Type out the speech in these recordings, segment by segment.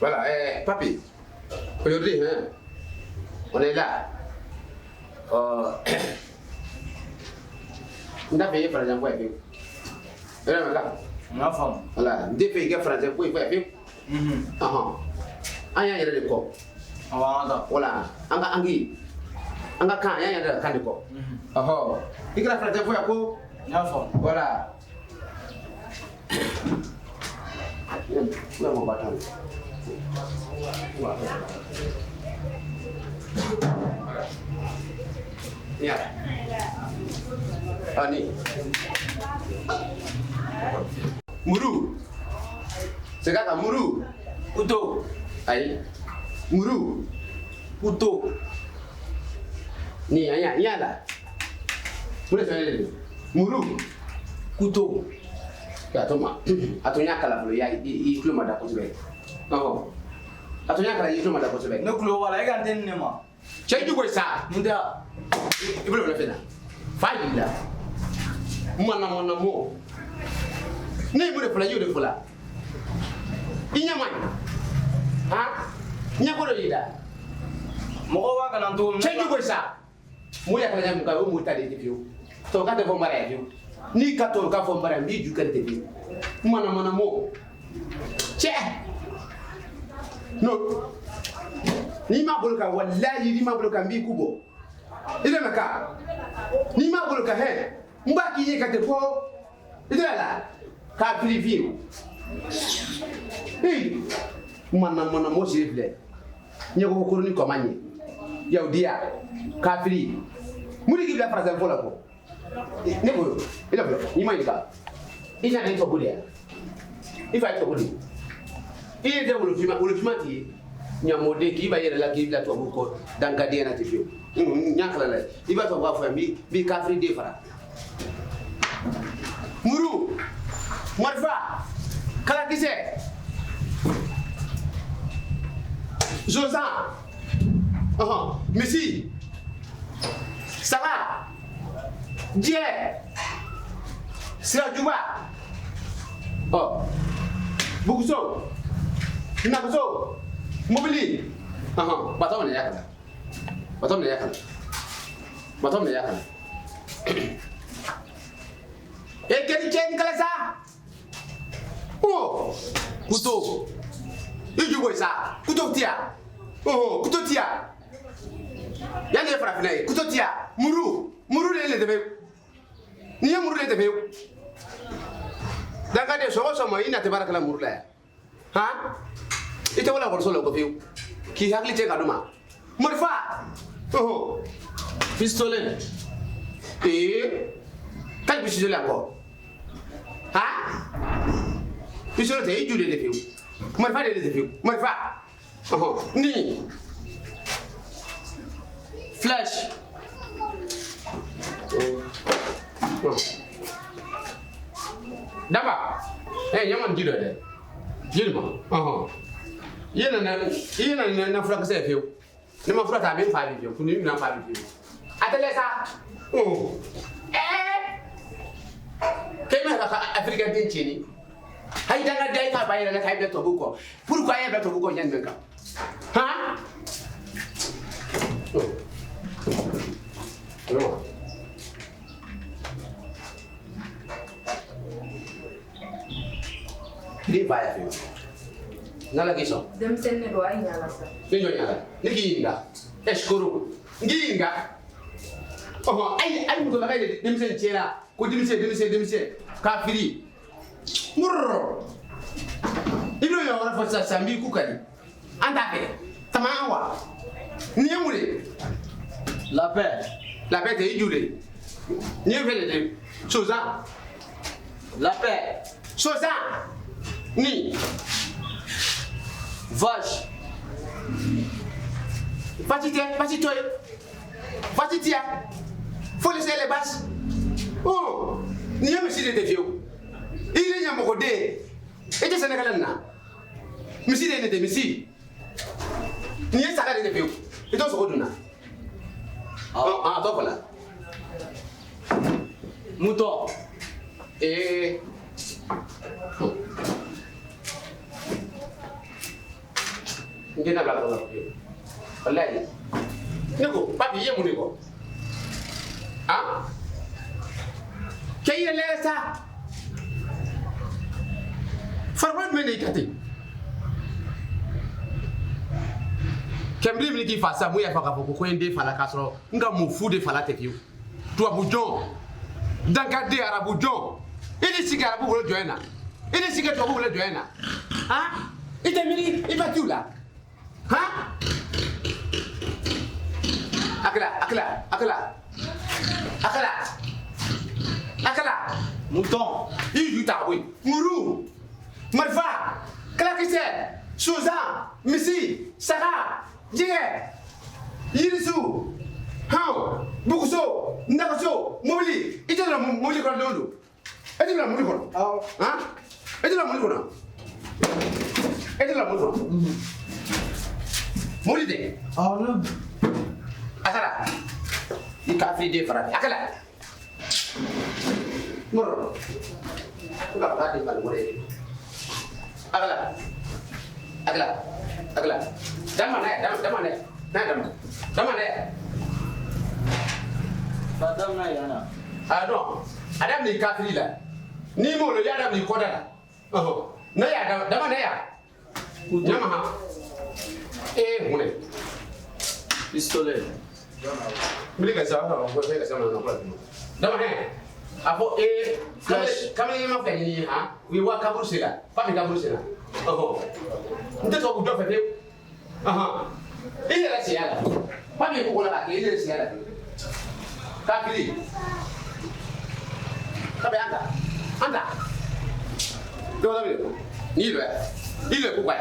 Voilà, papi, aujourd'hui, hein, on est là. On a payé français pour faire. Voilà, on a payé français pour faire. On y a de quoi. Voilà, on a anguille. On a quand il y a de candico. Il y a français pour faire. Voilà. Mon bâton. Ya. Ani. Muru. Sekarang muru. Uto. Ai. Muru. Uto. Ni aya ada. Boleh saya muru. Uto. Ya toma. Atunya kala bulu ya iklu mada ko sebe. Atunya kala iklu mada ko sebe. Ne kulo wala e kan den ne ma. Cey jugo sa. Nda. Ibulu la fena. Fayila. Mana mo. Ne mu de fula yu de fula. Inya mai. Ha? Nya ko do ida. Mo wa kan to. Cey jugo sa. Mu ya kala nyam ka o mu tade di fiu. To ka de fo mara fiu. Ni katol ka fo mara mi ju kan de fiu. Mana mo. No. Ni ma buluka wallahi ni ma buluka mbi kubo. Ile maka. Ni ma buluka he. Mbaki ye kate ko. Ile la. Ka preview. Hey. Mana mo sirifle. Nyego ko ni komanye. Yaudia. Ka free. Muri ki la phrase vola ko. Ne ko. Ile bolo. Ni ma ika. Ina ni to bulia. Ifa to bulia. Ile de wolo ti nyamode ki ba yere la ki la to ko danka de na ti fi nyakala la iba to ba fa bi kafri de fara muru marfa kala kise Josa Messi Salah Die Sirajuba Bukuso Nakuso Mobili. Batom ne yakala. Kedi chen kala sa. Kuto. Iju boy sa. Kuto tia. Kuto tia. Yani fra fina kuto tia. Muru le debe. Ni muru le debe. Danga de so mo ina te barakala muru la. Ha? Ita wala ko solo ko fiu ki hakli te kaduma marfa pistolet kal pistolet encore ha pistolet e jude de fiu marfa de fiu marfa ni flash daba nyaman jude de Jilma, Yena na fura ka se fiu. Ni ma fura ta ben fa bi fiu, kuni na fa bi fiu. Atelesa. Kema ka Afrika din chini. Hay danga dai ka bayira na kai beto buko. Pourquoi ya beto buko nyan benka? Ha? Di baya fiu. Nala kiso. Dem senne do ay nyala sa. Ni nyala. Ni ginga. Eskuru. Ginga. Ay muto la kay dem sen chela. Ko dem se. Kafiri. Murro. Ibro yo wala fa sambi ku kadi. Anda ke. Tamawa. Ni yamure. La paix. La paix te jure. Ni vele de. Soza. La paix. Soza. Ni. Vache. Vas-y, faut laisser les basses. Ni y'a monsieur de vieux. Il y a mon côté. Et tu sais, monsieur de monsieur. Ni y'a ça de vieux. Et donc, c'est quoi? Toi, voilà. Mouton. Et. Ngena bla bla. Wallahi. Neko, papi ye mun ko? Ah? Kay le sa. Farbat men ikati. Kembri mi ki fa sa mu ya fa ka ko ende fa la kasro. Nga mu fu de fa la te fiu. Tu abujon. Dankade arabujon. Ili sika arabu wolo joina. Ili sika to wolo joina. Hein? Ite mini, il va tout là. Hein? Akala. Mouton. Il joue ta oui. Mourou. Marfa. Klakise. Suzan. Missy. Sarah. Jige. Yirisu. Hao. Bukuso. Nakaso. Mobili. Ite la mobili ko londo. Ite la mobili ko. Hein? Ite la mobili ko. Ite la mobili ko. Mobili de. Oh non. Akala. Ika fi de fara. Akala. Moro. Enggak tadi kan mulai. Akala. Damane. Padam na yana. Ah non. Adam ni kafiri la. Ni mo lo ya adam ni koda la. Na ya damane ya. Nyama ha. Mune. Pistolet. Beli ka sa ha ko ka sa na ko. Damane. Apo flash. Kama ni ma fa ni ha. Wi wa kaburu sila. Pa mi kaburu sila. Nte to ku do fa te. Ile la siala. Pa mi ko la ka ile la siala. Kafiri. Kabe anda. Do la bi. Ni lo. Ile ku kwa.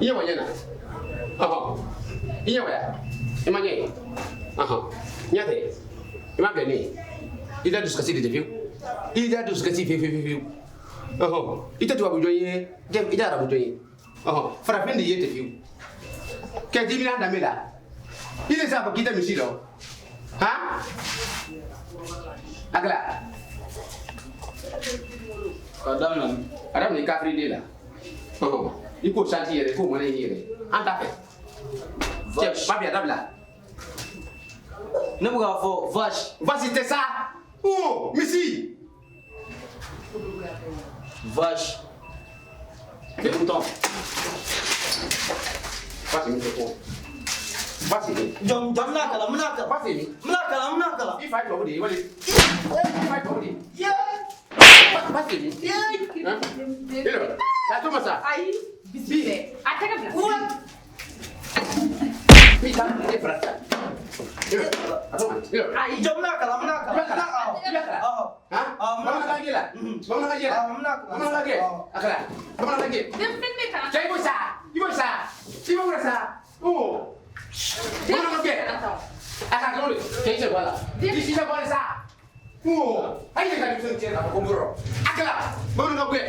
Iya wanyana. Iya waya. Imanye. Nyate. Image ni. Ida diskusi de viu. Ida diskusi viu. Ita tu abujoye. Ida abujoye. Farafin de yete viu. Ke dimi na ndamela. Ile sa ba kita misilo. Ha? Agla. Adam ni kafiri de la. Iko shanti yere ko mone yere. Anta fe. Papi Adam la. Ne buga fo vache. Vas-y c'est ça. Oh, Missy. Vache. Le mouton. Vas-y. Jom nakala. Vas-y. Menakala. Il faut trop dire. Allez. Il faut trop dire. Vas-y. Hello. Ça tout ça. Aïe. Bisbille. Attends là. Pita, c'est frère. Attends. Aïe, jom nakala. Mana lagi lah? Akala. Mana lagi? Dem filme kana. Cai bosa. Oh. Mana lagi? Akala dulu. Cai sekolah. Di sini boleh sa. Oh. Ayo kita bisa cari apa kumpul. Akala. Mana lagi?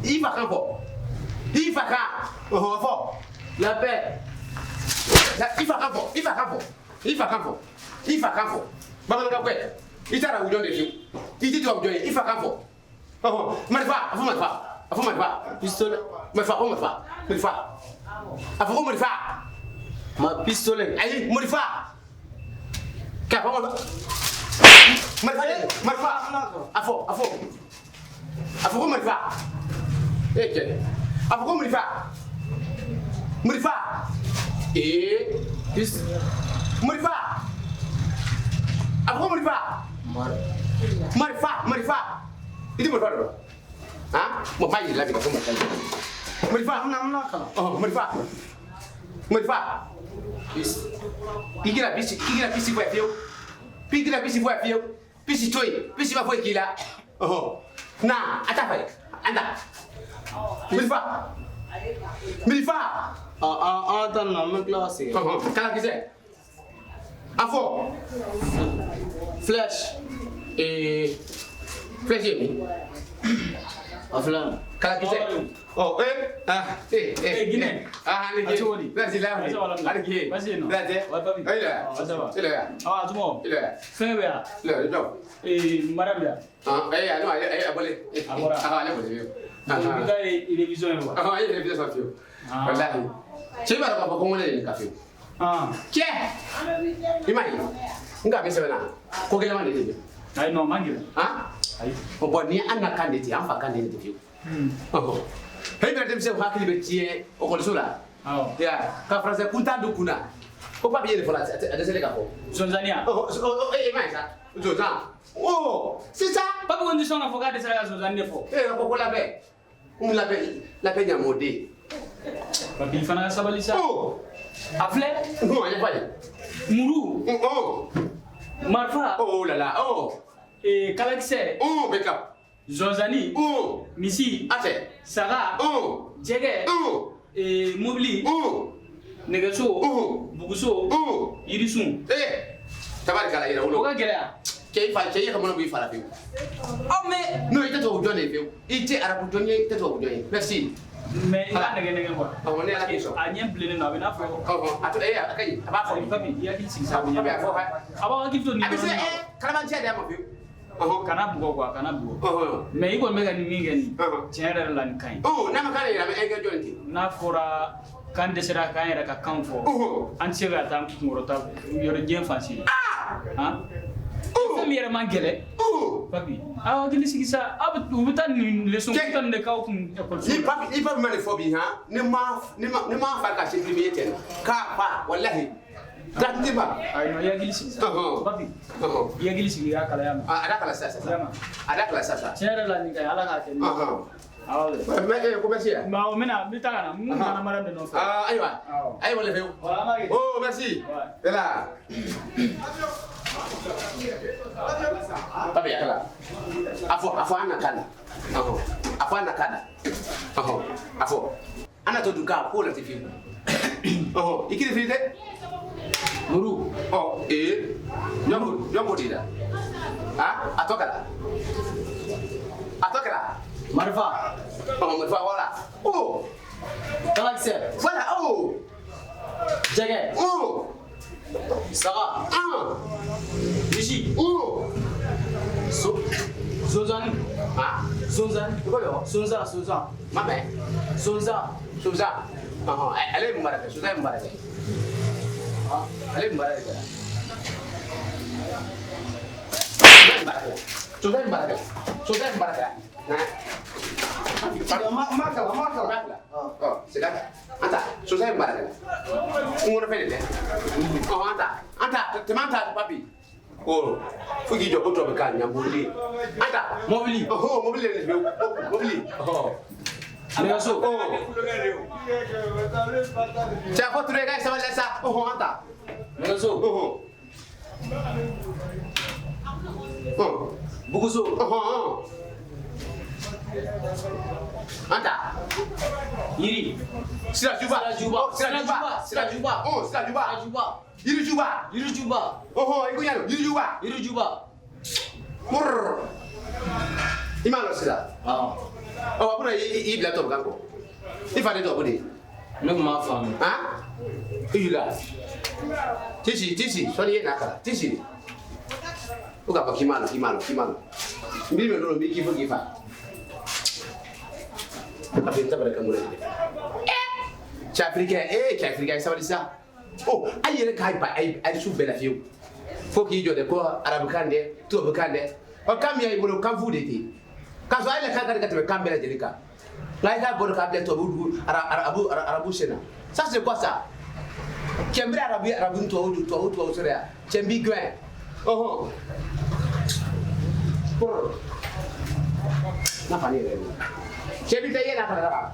Ifa kampo. Fo. La paix. Ifa kampo. Bagaimana kau kue? Itara ujon deh, itu ujon. Ifa kampo. Marifa. Pistolet. Marifa. Apa kau marifa? Ma pistolet. Ayo marifa. Kau apa marifa? Afo. Apa kau marifa? Apa kau marifa? Marifa. Apa kau marifa? Marifa. Itu marifa dulu. Hah? Mau main lagi kau marifa. Marifa. Marifa. Pigira bisi foi fio. Bisi toy. Bisi ma foi kila. Nah, ata fai. Anda. Marifa. Atan na me classe. Kala kise. Afo. Flash. Flash yemi. Aflan. Kala kise. Oh, Guinée. Ah, ni Acho woni. Merci là. Allez qui. Vas-y, non. Là, c'est. Ouais, papi. Il est. Ça va. Il est. Ah, tout le monde. Il est. Fin bien. Le job. Et madame là. Ah, non, abonné. Agora. Ah, là, bolé. Il y a une émission. Ah, il est bien ça fio. Ah. Wallahi. C'est pas quoi comment on est café. Ah. Tiens. Imagine. Nga bisa na. Ko gele man de. Ay non, mangil. Ah? Ay. Bon ni anna candidate am fa candidate fio. Oh. Hey be dem se hakili be tie o ko sura. Ah. Ya, ka français kunta du kuna. Ko pa bien fola de se le ka ko. Zonzania. Oh, mais ça. Zoza. Oh, c'est ça. Pas de condition à focar de ça Zonzania fo. Ko la be. La be nyamode. Papi fana sabali sa. Oh. Afle. Non, il pas. Muru. Oh. Marfa. Oh là là. Oh. Et Kalakse. Oh, backup. Zonzani. Oh. Misi. Ate. Saga. Oh. Jege. Oh. Et Mobili. Oh. Negaso. Oh. Buguso. Oh. Irisun. Tabaraka la ira ulo. Oka gelea. Kay ka mo bi fala fiu. Oh mais. No ite to jone fiu. Ite ara ku jone ite to jone. Merci. Mais il a nege quoi. Ah, on est à la question. A nyen blene na bena fo. Oh, atu akay. Aba fo. Papi, il y a qui s'y sabe. Papi afo ha. Aba ki to ni. Abi se kalamantia de am fiu. Oh. Kana bugo quoi, kana bugo. Oh. Mais il ko mega ni ngeni. Oh. Tiere la ni kai. Oh, na makala ira me enge jone ti. Na fora kan de sera kan era ka kan fo. Oh. An se ga tam ngoro ta yoro jen fansi. Ah! Hein? Oh. Fami era mangele. Oh. Papi. Ah, gili sigisa. Ab ubutan ni leson ubutan de ka kun ekol. Ni papi mane fobi ha. Ni ma fa ka se primi yeten. Ka pa wallahi. Gratuit ba. Ay no ya gili sigisa. Papi. Oh. Ya gili sigisa kala ya. Ada kala sasa. Ada kala sasa. Tiere la ni kai ala ka ke. Ah. Mais comment c'est? Ma o mena bitaka na mu na mara de no fa. Ah, aywa. Aywa le feu. Wala ma ge. Oh, merci. Ouais. Là. Papi akala. Afo ana kana. Afo ana kana. Afo. Ana to duka ko la tifi. Ikiri fi de. Muru. Oh, nyambo dida. Ah, atokala. Marfa. Oh, Marfa voilà. Oh. Kalakse. Voilà. Oh. Jege. Oh. Saga. Ah. Misi. Oh. Zonzani. Ah. Zonzani. Quoi Zonza. Maman. Zonza. Souza. Elle est mbaraka. Souza est mbaraka. Ah, elle est mbaraka. Souza est mbaraka. Makala. Oh, c'est là. Anta, Souza est mbaraka. On refait le. Oh, anta, te manta papi. Oh, faut qu'il y ait autre chose nyambuli. Anta, Mobili. oh, mobili. Oh. Negaso. Oh. Tiens, faut trouver ça va laisser ça. Oh, anta. Negaso. Oh. Oh. Buguso. Oh. Anta. Yiri. Sila juba. Oh, Yiri juba. Oh, iku nyalo. Yiri juba. Murr. Imalo sila. Ah. Oh, apuna i bila to gango. Ifade to budi. Ne ma fami. Ah? Ila. Tisi, sori ye nakala. Tisi. Uka pa kimalo. Mbi me do mbi kifo kifa. Tapi nta baraka mure. Africain sabali sa. Oh, ayere kai pa ay su bela fiu. Foki jo de ko arabukande, to bukande. O kam ya ibolo kam fudeti. Kaso ay le kaka de kambela jelika. Là il a bon câble to arabu sena. Ça c'est quoi ça? Kembre arabu to seria. Kembi gwen. Oh. Por. Na fani re. Kembi te yena para.